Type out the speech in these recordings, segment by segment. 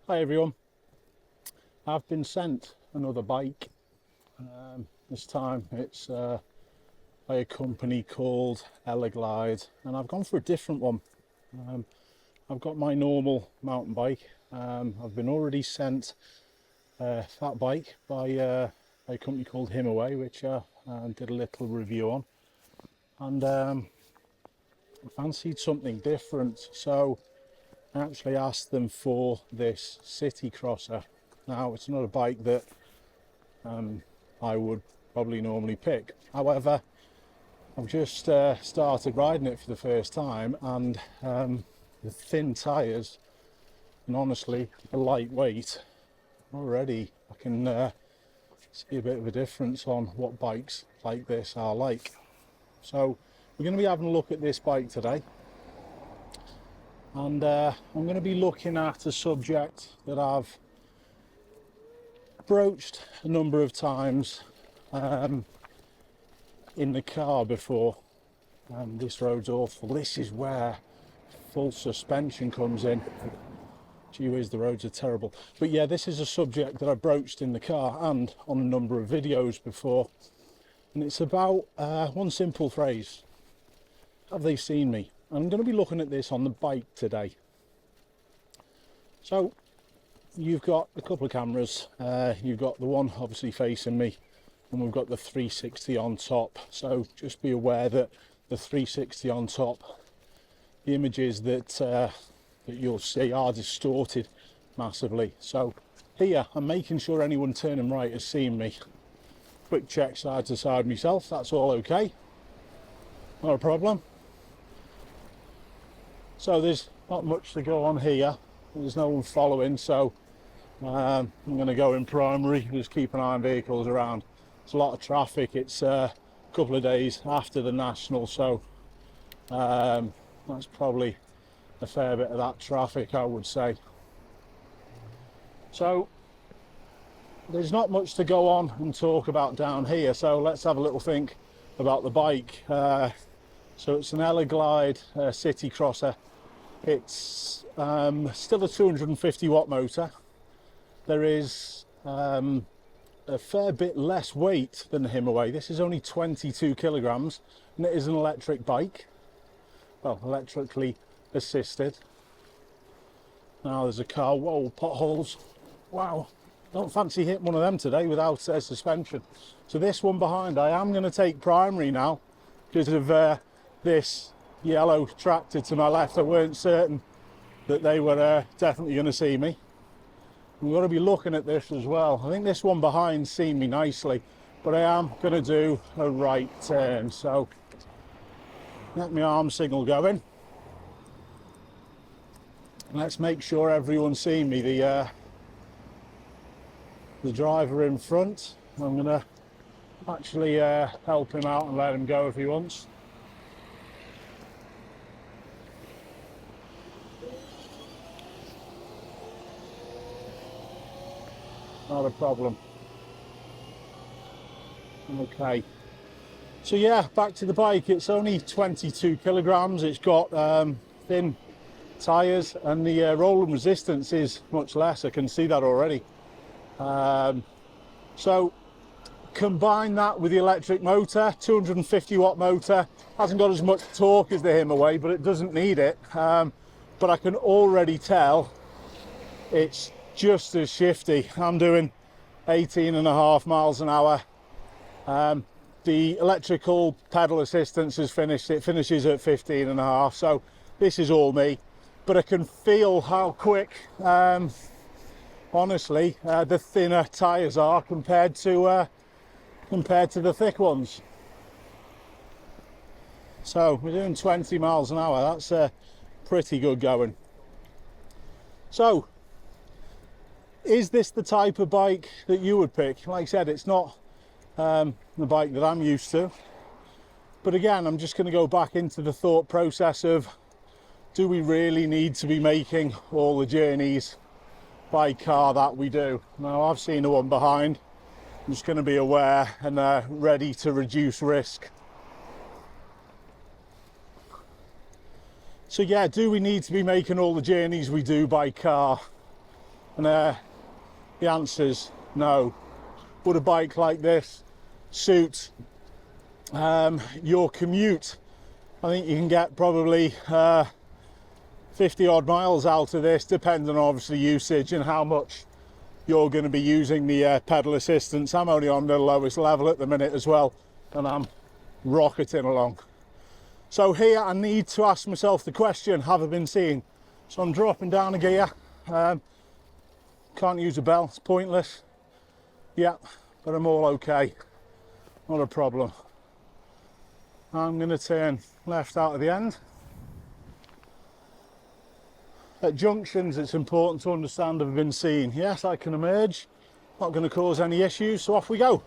Hi everyone, I've been sent another bike. This time it's by a company called Eleglide, and I've gone for a different one. I've got my normal mountain bike. I've been already sent that bike by a company called Himaway, which I did a little review on, and I fancied something different, so I actually asked them for this Citycrosser. Now, it's not a bike that I would probably normally pick. However, I've just started riding it for the first time, and the thin tyres and honestly the lightweight, already I can see a bit of a difference on what bikes like this are like. So we're going to be having a look at this bike today. And I'm going to be looking at a subject that I've broached a number of times in the car before. This road's awful. This is where full suspension comes in. Gee whiz, the roads are terrible. But yeah, this is a subject that I broached in the car and on a number of videos before. And it's about one simple phrase: have they seen me? I'm going to be looking at this on the bike today. So you've got a couple of cameras. You've got the one obviously facing me, and we've got the 360 on top. So just be aware that the 360 on top, the images that you'll see are distorted massively. So here I'm making sure anyone turning right has seen me. Quick check side to side myself, that's all okay, not a problem. So there's not much to go on here, there's no one following, so I'm going to go in primary, just keep an eye on vehicles around. There's a lot of traffic. It's a couple of days after the National, so that's probably a fair bit of that traffic, I would say. So there's not much to go on and talk about down here, so let's have a little think about the bike. So it's an Eleglide Citycrosser. It's still a 250 watt motor. There is a fair bit less weight than the Himaway. This is only 22 kilograms, and it is an electric bike. Well, electrically assisted. Now there's a car. Whoa, potholes. Wow. Don't fancy hitting one of them today without suspension. So this one behind, I am going to take primary now because of this yellow tractor to my left. I weren't certain that they were definitely going to see me. I'm going to be looking at this as well. I think this one behind's seen me nicely, but I am going to do a right turn. So get my arm signal going. Let's make sure everyone's seen me. The driver in front, I'm going to actually help him out and let him go if he wants. Not a problem. Okay. So yeah, back to the bike. It's only 22 kilograms. It's got thin tyres, and the rolling resistance is much less. I can see that already. So combine that with the electric motor, 250 watt motor. Hasn't got as much torque as the Himaway, but it doesn't need it. But I can already tell it's just as shifty. I'm doing 18.5 miles an hour. The electrical pedal assistance has finished. It finishes at 15.5. So this is all me, but I can feel how quick, honestly, the thinner tyres are compared to the thick ones. So we're doing 20 miles an hour. That's pretty good going. So is this the type of bike that you would pick? Like I said, it's not the bike that I'm used to. But again, I'm just going to go back into the thought process of, do we really need to be making all the journeys by car that we do? Now, I've seen the one behind. I'm just going to be aware and ready to reduce risk. So yeah, do we need to be making all the journeys we do by car? And the answer's no. Would a bike like this suit your commute? I think you can get probably 50 odd miles out of this, depending on obviously usage and how much you're going to be using the pedal assistance. I'm only on the lowest level at the minute as well, and I'm rocketing along. So here I need to ask myself the question, have I been seen? So I'm dropping down a gear. Can't use a bell, it's pointless. Yeah, but I'm all okay, not a problem. I'm going to turn left out of the end. At junctions, it's important to understand I've been seen. Yes, I can emerge, not going to cause any issues, so off we go.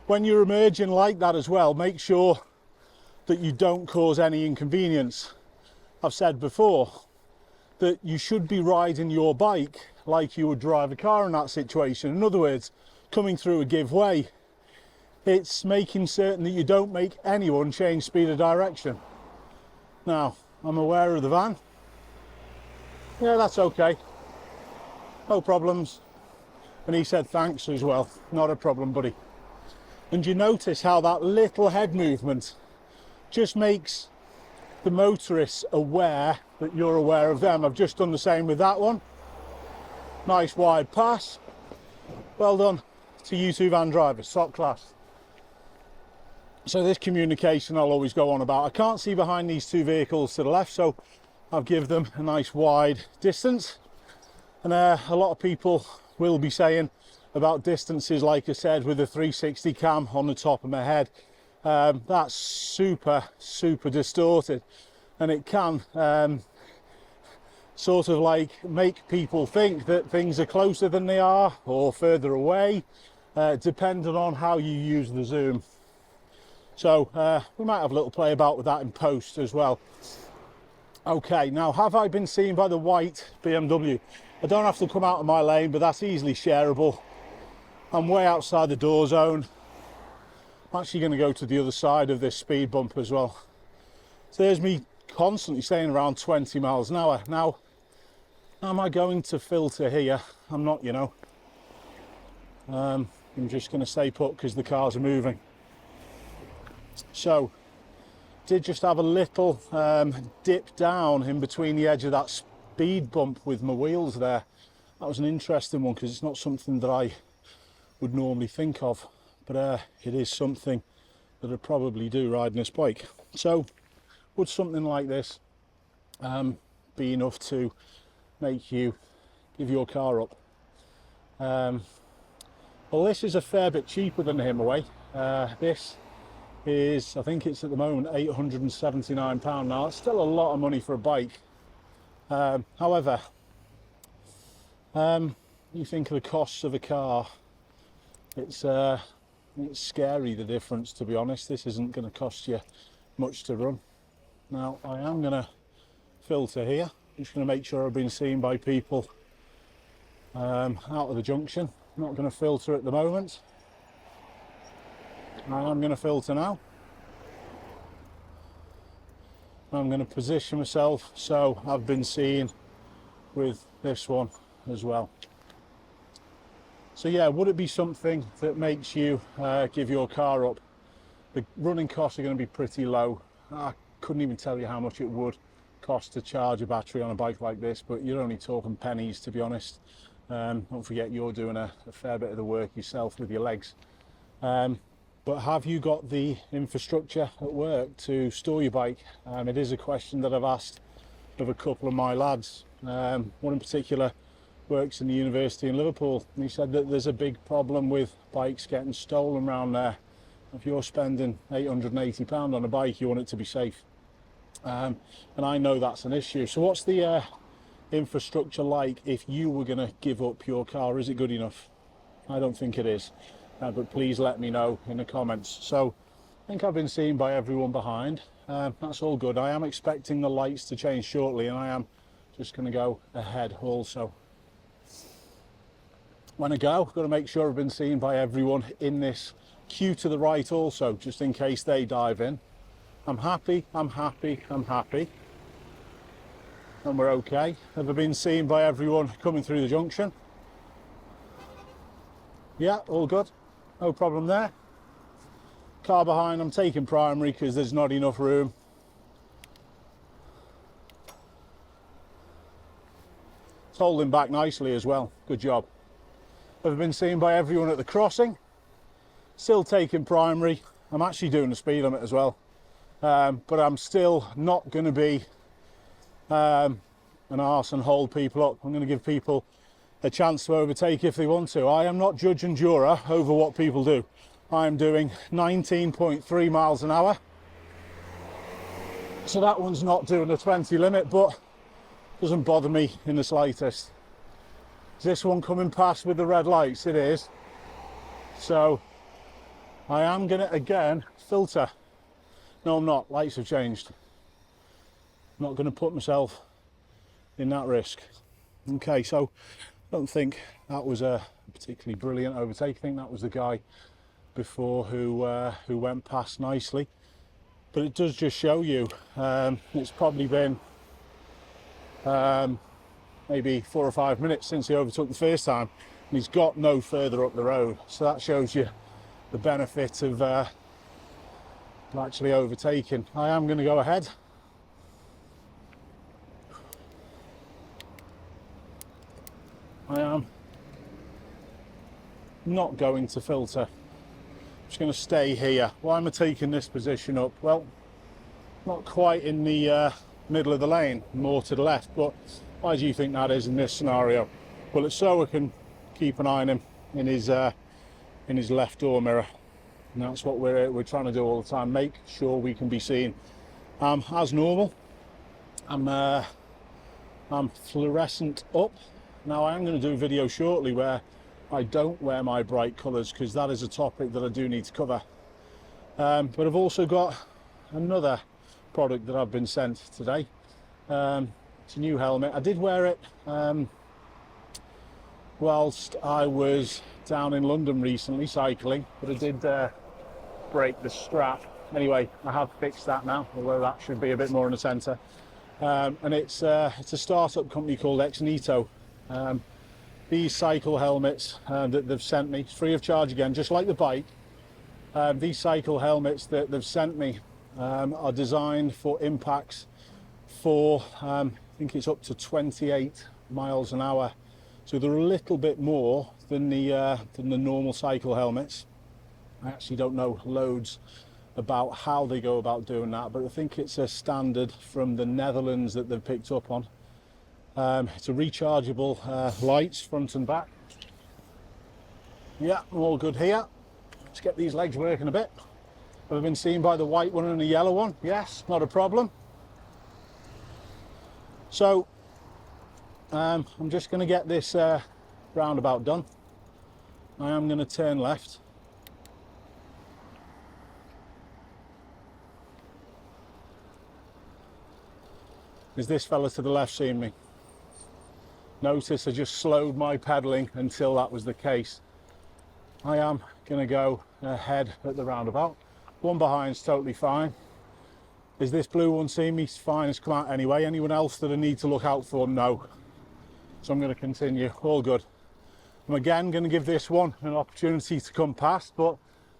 When you're emerging like that as well, make sure that you don't cause any inconvenience. I've said before that you should be riding your bike like you would drive a car in that situation. In other words, coming through a give way, it's making certain that you don't make anyone change speed of direction. Now, I'm aware of the van. Yeah, that's okay. No problems. And he said thanks as well. Not a problem, buddy. And you notice how that little head movement just makes the motorists aware that you're aware of them. I've just done the same with that one. Nice wide pass. Well done to you two van drivers, top class. So this communication I'll always go on about. I can't see behind these two vehicles to the left, so I'll give them a nice wide distance. And a lot of people will be saying about distances, like I said, with the 360 cam on the top of my head. That's super distorted, and it can sort of like make people think that things are closer than they are or further away, depending on how you use the zoom. So we might have a little play about with that in post as well. Okay, now have I been seen by the white BMW? I don't have to come out of my lane, but that's easily shareable. I'm way outside the door zone. I'm actually going to go to the other side of this speed bump as well. So there's me constantly staying around 20 miles an hour. Now, am I going to filter here? I'm not, you know. I'm just going to stay put because the cars are moving. So, did just have a little dip down in between the edge of that speed bump with my wheels there. That was an interesting one because it's not something that I would normally think of, but it is something that I probably do riding this bike. So, would something like this be enough to make you give your car up? Well, this is a fair bit cheaper than the Himalay. This is, I think it's at the moment £879. Now it's still a lot of money for a bike. However, you think of the costs of a car, it's scary, the difference, to be honest. This isn't going to cost you much to run. Now I am going to filter here. I'm just going to make sure I've been seen by people out of the junction. I'm not going to filter at the moment. I'm going to filter now. I'm going to position myself so I've been seen with this one as well. So yeah, would it be something that makes you give your car up? The running costs are going to be pretty low. I couldn't even tell you how much it would cost to charge a battery on a bike like this, but you're only talking pennies, to be honest. Don't forget you're doing a fair bit of the work yourself with your legs. But have you got the infrastructure at work to store your bike? It is a question that I've asked of a couple of my lads. One in particular works in the university in Liverpool, and he said that there's a big problem with bikes getting stolen around there. If you're spending £880 on a bike, you want it to be safe. And I know that's an issue. So what's the infrastructure like if you were going to give up your car? Is it good enough? I don't think it is. But please let me know in the comments. So I think I've been seen by everyone behind. That's all good. I am expecting the lights to change shortly, and I am just going to go ahead also. When I go, I've got to make sure I've been seen by everyone in this queue to the right also, just in case they dive in. I'm happy, I'm happy, I'm happy. and we're okay. Have I been seen by everyone coming through the junction? Yeah, all good, no problem there. Car behind, I'm taking primary because there's not enough room. It's holding back nicely as well, good job. Have I been seen by everyone at the crossing? Still taking primary. I'm actually doing the speed limit as well, but I'm still not going to be an arse and hold people up. I'm going to give people a chance to overtake if they want to. I am not judge and juror over what people do. I am doing 19.3 miles an hour. So that one's not doing the 20 limit, but doesn't bother me in the slightest. Is this one coming past with the red lights? It is. So I am going to again filter. No, I'm not. Lights have changed. I'm not going to put myself in that risk. Okay, so I don't think that was a particularly brilliant overtake. I think that was the guy before who went past nicely. But it does just show you it's probably been maybe 4 or 5 minutes since he overtook the first time, and he's got no further up the road. So that shows you the benefit of actually overtaking. I am going to go ahead. I am not going to filter. I'm just going to stay here. Why am I taking this position up? Well, not quite in the middle of the lane, more to the left, but why do you think that is in this scenario? Well, it's so I can keep an eye on him in his left door mirror, and that's what we're trying to do all the time, make sure we can be seen. As normal, I'm fluorescent up. Now I am going to do a video shortly where I don't wear my bright colours, because that is a topic that I do need to cover. But I've also got another product that I've been sent today. It's a new helmet. I did wear it whilst I was down in London recently cycling, but I did break the strap. Anyway, I have fixed that now, although that should be a bit more in the centre. And it's a startup company called Xnito. These cycle helmets that they've sent me, free of charge again, just like the bike. These cycle helmets that they've sent me are designed for impacts for, I think it's up to 28 miles an hour. So they're a little bit more than the normal cycle helmets. I actually don't know loads about how they go about doing that, but I think it's a standard from the Netherlands that they've picked up on. It's a rechargeable lights front and back. Yeah, all good here. Let's get these legs working a bit. Have I been seen by the white one and the yellow one? Yes, not a problem. So I'm just going to get this roundabout done. I am going to turn left. Is this fella to the left seeing me? Notice I just slowed my pedalling until that was the case. I am going to go ahead at the roundabout. One behind's totally fine. Is this blue one seeing me? It's fine, it's come out anyway. Anyone else that I need to look out for? No. So I'm going to continue, all good. I'm again going to give this one an opportunity to come past, but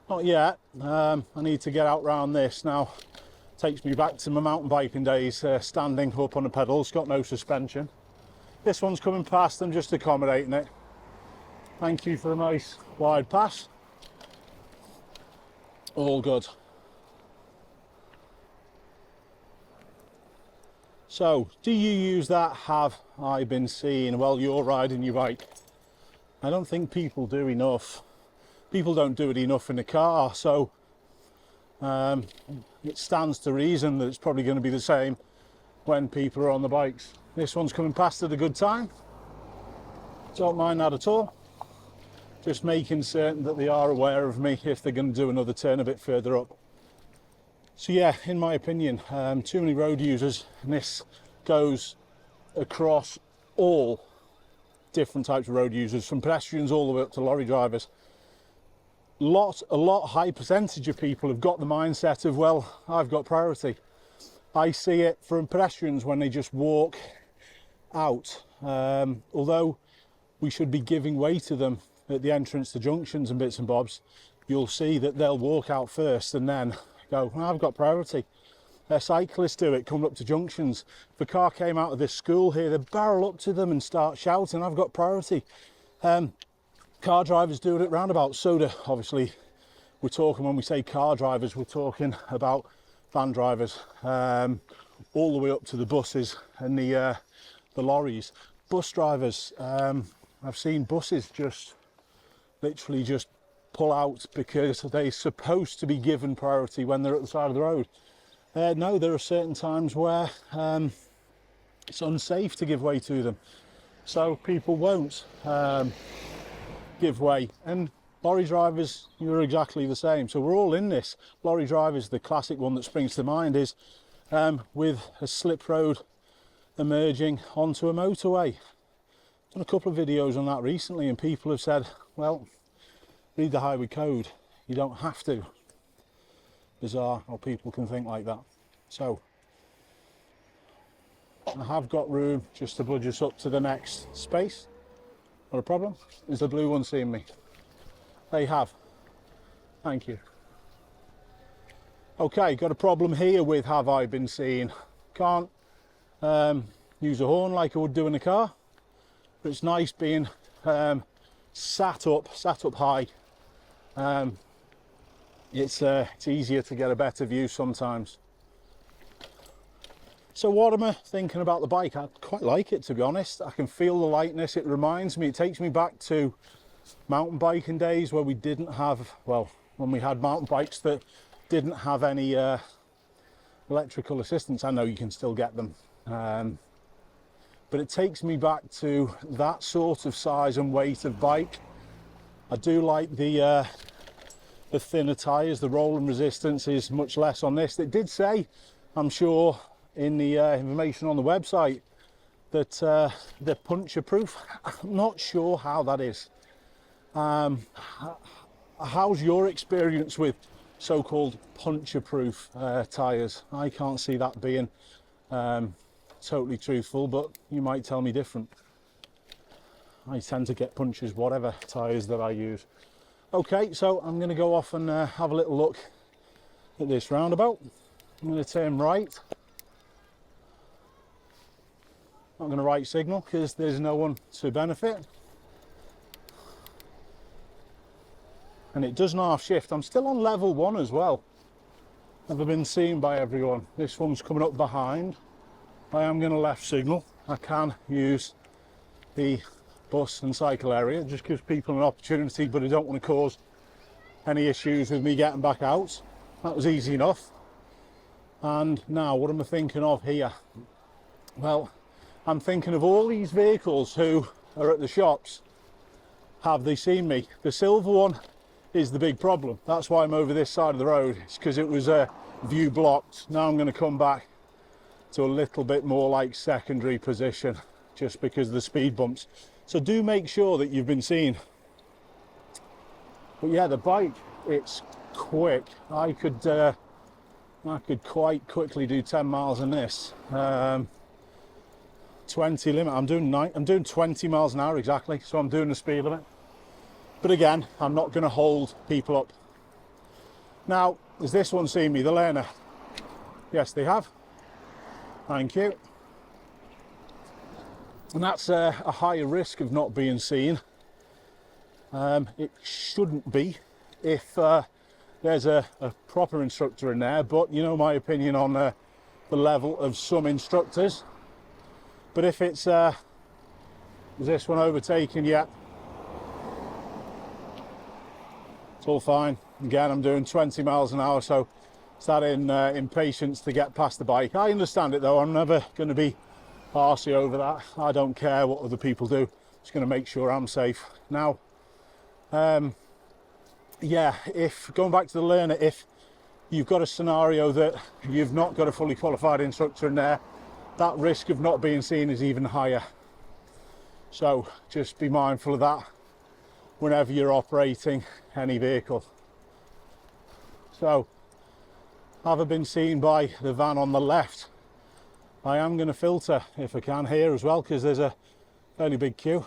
not yet. I need to get out round this. Now, takes me back to my mountain biking days, standing up on the pedals, got no suspension. This one's coming past, I'm just accommodating it. Thank you for the nice wide pass. All good. So, do you use that? Have I been seen while you're riding your bike? I don't think people do enough. People don't do it enough in the car, so it stands to reason that it's probably going to be the same when people are on the bikes. This one's coming past at a good time. Don't mind that at all. Just making certain that they are aware of me if they're going to do another turn a bit further up. So yeah, in my opinion, too many road users, and this goes across all different types of road users, from pedestrians all the way up to lorry drivers. A lot high percentage of people have got the mindset of, well, I've got priority. I see it from pedestrians when they just walk out. Although we should be giving way to them at the entrance to junctions and bits and bobs, you'll see that they'll walk out first and then go, well, I've got priority. Cyclists do it coming up to junctions. If a car came out of this school here, they barrel up to them and start shouting, I've got priority. Car drivers do it at roundabouts. So do, obviously, we're talking, when we say car drivers, we're talking about van drivers, all the way up to the buses and the lorries. Bus drivers, I've seen buses just literally just pull out because they're supposed to be given priority when they're at the side of the road. No, there are certain times where it's unsafe to give way to them, so people won't give way. And lorry drivers, you're exactly the same. So we're all in this. Lorry drivers, the classic one that springs to mind is with a slip road emerging onto a motorway. I've done a couple of videos on that recently, and people have said, well, read the highway code, you don't have to. Bizarre how people can think like that. So I have got room just to budge us up to the next space. Not a problem. Is the blue one seeing me? They have. Thank you. Okay, got a problem here with have I been seen. Can't use a horn like I would do in a car, but it's nice being sat up high. It's easier to get a better view sometimes. So what am I thinking about the bike? I quite like it, to be honest. I can feel the lightness. It reminds me, it takes me back to mountain biking days where we didn't have, well, when we had mountain bikes that didn't have any electrical assistance. I know you can still get them, but it takes me back to that sort of size and weight of bike. I do like the thinner tyres. The rolling resistance is much less on this. It did say, I'm sure, in the information on the website that they're puncture proof. I'm not sure how that is. How's your experience with so-called puncture proof tyres? I can't see that being totally truthful, but you might tell me different. I tend to get punctures whatever tyres that I use. Okay, so I'm going to go off and have a little look at this roundabout. I'm going to turn right. Not going to right signal because there's no one to benefit. And it doesn't half shift. I'm still on level 1 as well. Never been seen by everyone. This one's coming up behind. I am going to left signal. I can use the bus and cycle area. It just gives people an opportunity, but I don't want to cause any issues with me getting back out. That was easy enough. And now what am I thinking of here? Well, I'm thinking of all these vehicles who are at the shops. Have they seen me? The silver one is the big problem. That's why I'm over this side of the road. It's because it was view blocked. Now I'm going to come back to a little bit more like secondary position just because of the speed bumps. So do make sure that you've been seen. But yeah, the bike, it's quick. I could quite quickly do 10 miles in this. 20 limit. I'm doing 20 miles an hour exactly, so I'm doing the speed limit. But again, I'm not going to hold people up. Now, has this one seen me, the learner? Yes, they have. Thank you. And that's a higher risk of not being seen. It shouldn't be if there's a proper instructor in there, but you know my opinion on the level of some instructors. But if it's is this one overtaken yet? It's all fine. Again, I'm doing 20 miles an hour, so it's that impatience to get past the bike. I understand it though. I'm never going to be arsey over that. I don't care what other people do. Just going to make sure I'm safe. Now, yeah, if going back to the learner, if you've got a scenario that you've not got a fully qualified instructor in there, that risk of not being seen is even higher. So just be mindful of that whenever you're operating any vehicle. So, have I been seen by the van on the left? I am going to filter if I can here as well, because there's a fairly big queue.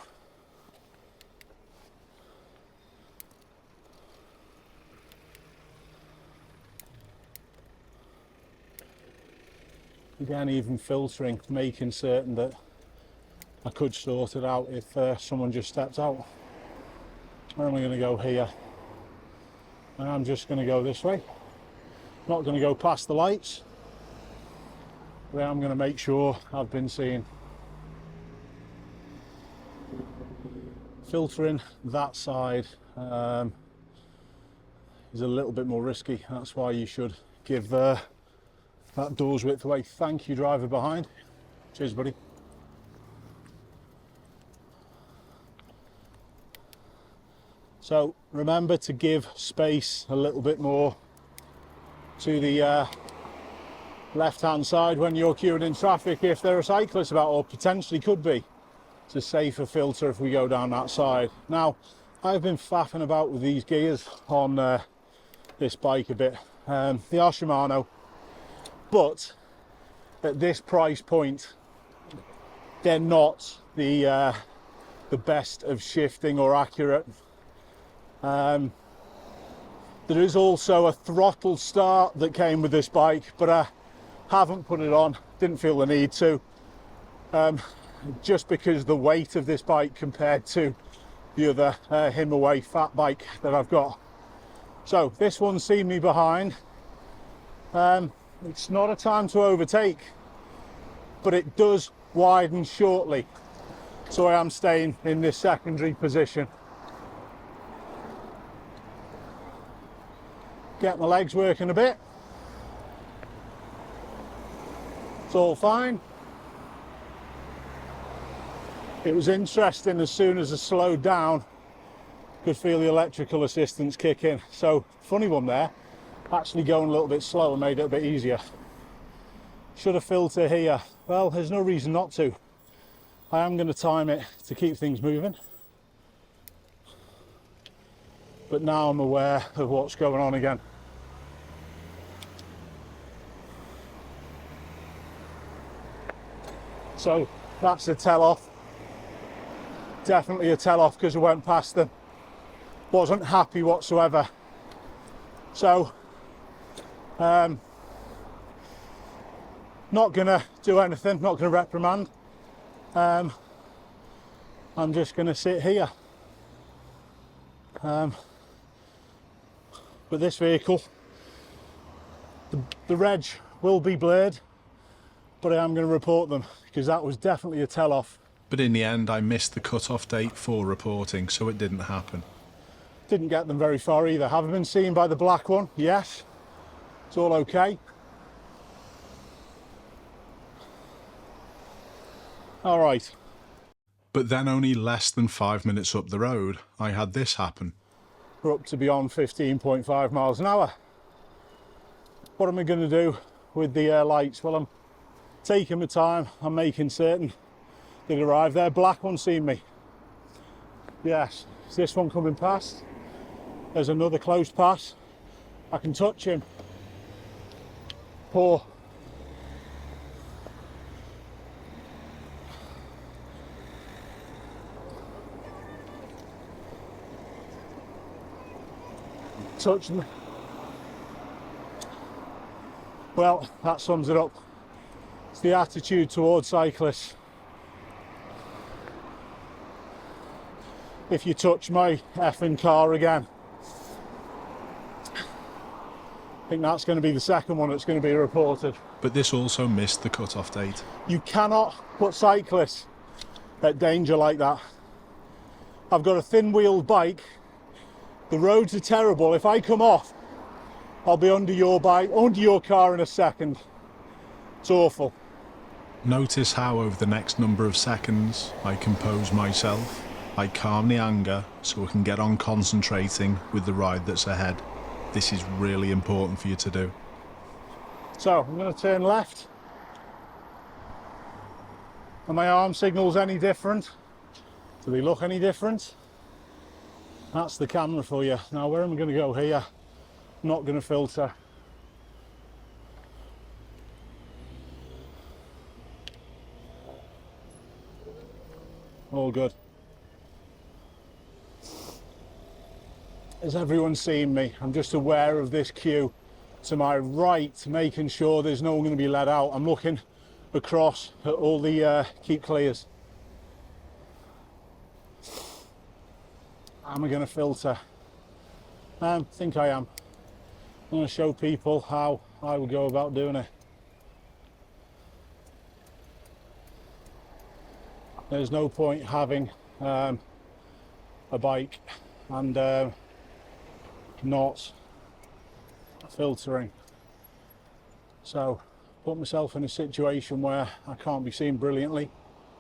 Again, even filtering, making certain that I could sort it out if someone just stepped out. Where am I going to go here? I'm just going to go this way. Not going to go past the lights, but I'm going to make sure I've been seen. Filtering that side is a little bit more risky. That's why you should give that door's width away. Thank you, driver behind. Cheers, buddy. So remember to give space a little bit more to the left hand side when you're queuing in traffic if there are cyclists about, or potentially could be. It's a safer filter if we go down that side. Now, I've been faffing about with these gears on this bike a bit. They are Shimano, but at this price point they're not the best of shifting or accurate. There is also a throttle start that came with this bike, but I haven't put it on, didn't feel the need to, just because the weight of this bike compared to the other Himaway fat bike that I've got. So this one's seen me behind. It's not a time to overtake, but it does widen shortly, so I am staying in this secondary position. Get my legs working a bit. It's all fine. It was interesting, as soon as I slowed down, could feel the electrical assistance kick in. So funny one there, actually going a little bit slower made it a bit easier. Should I filter here? Well, there's no reason not to. I am going to time it to keep things moving. But now I'm aware of what's going on again. So that's a tell-off. Definitely a tell-off because I went past them. Wasn't happy whatsoever. So, not gonna do anything, not gonna reprimand. I'm just gonna sit here. But this vehicle, the reg will be blurred, but I am going to report them because that was definitely a tell-off. But in the end, I missed the cut-off date for reporting, so it didn't happen. Didn't get them very far either. Have I been seen by the black one? Yes. It's all okay. All right. But then only less than 5 minutes up the road, I had this happen. We're up to beyond 15.5 miles an hour. What am I going to do with the lights? Well, I'm taking my time. I'm making certain they arrive there. Black one seen me. Yes. Is this one coming past? There's another close pass. I can touch him. Poor. Touch them. Well, that sums it up. It's the attitude towards cyclists. If you touch my effing car again, I think that's going to be the second one that's going to be reported. But this also missed the cut-off date. You cannot put cyclists at danger like that. I've got a thin-wheeled bike. The roads are terrible. If I come off, I'll be under your bike, under your car in a second. It's awful. Notice how over the next number of seconds I compose myself. I calm the anger so I can get on concentrating with the ride that's ahead. This is really important for you to do. So I'm going to turn left. Are my arm signals any different? Do they look any different? That's the camera for you. Now where am I going to go here? I'm not going to filter. all good. Has everyone seen me? I'm just aware of this queue to my right, making sure there's no one going to be let out. I'm looking across at all the keep clears. Am I going to filter? I think I am. I'm going to show people how I would go about doing it. There's no point having a bike and not filtering. So put myself in a situation where I can't be seen brilliantly.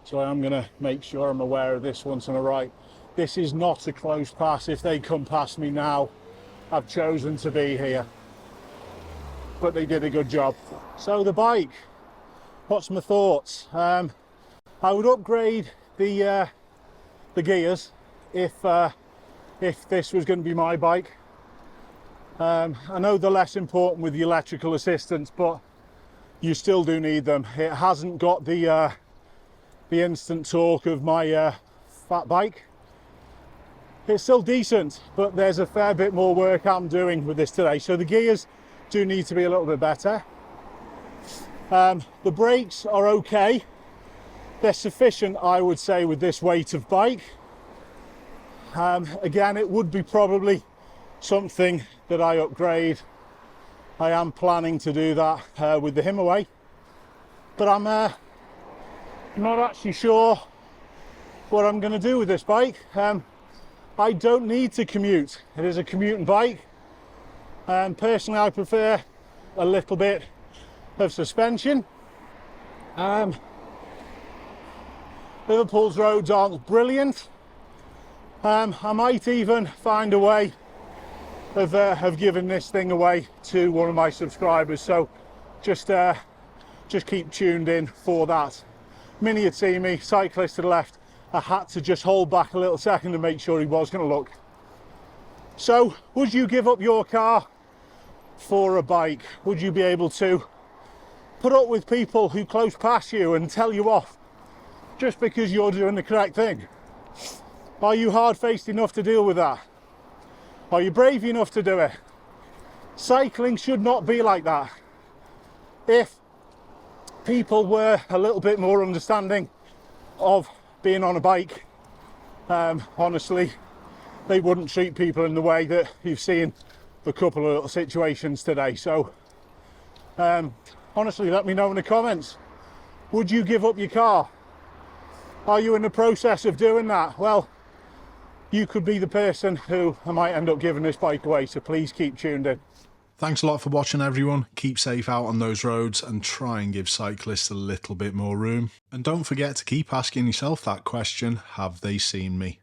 So I am going to make sure I'm aware of this one to my right. This is not a close pass. If they come past me now, I've chosen to be here. But they did a good job. So the bike, what's my thoughts? I would upgrade the gears if this was going to be my bike. I know they're less important with the electrical assistance, but you still do need them. It hasn't got the instant torque of my fat bike. It's still decent, but there's a fair bit more work I'm doing with this today. So the gears do need to be a little bit better. The brakes are okay. They're sufficient, I would say, with this weight of bike. Again, it would be probably something that I upgrade. I am planning to do that with the Himaway, but I'm not actually sure what I'm going to do with this bike. I don't need to commute. It is a commuting bike, and personally I prefer a little bit of suspension. Liverpool's roads aren't brilliant. I might even find a way of giving this thing away to one of my subscribers, so just keep tuned in for that. Mini had seen me, cyclist to the left. I had to just hold back a little second to make sure he was going to look. So would you give up your car for a bike? Would you be able to put up with people who close past you and tell you off just because you're doing the correct thing? Are you hard-faced enough to deal with that? Are you brave enough to do it? Cycling should not be like that. If people were a little bit more understanding of being on a bike, honestly, they wouldn't treat people in the way that you've seen a couple of little situations today. So honestly, let me know in the comments. Would you give up your car? Are you in the process of doing that? Well, you could be the person who I might end up giving this bike away, so please keep tuned in. Thanks a lot for watching, everyone. Keep safe out on those roads and try and give cyclists a little bit more room. And don't forget to keep asking yourself that question, have they seen me?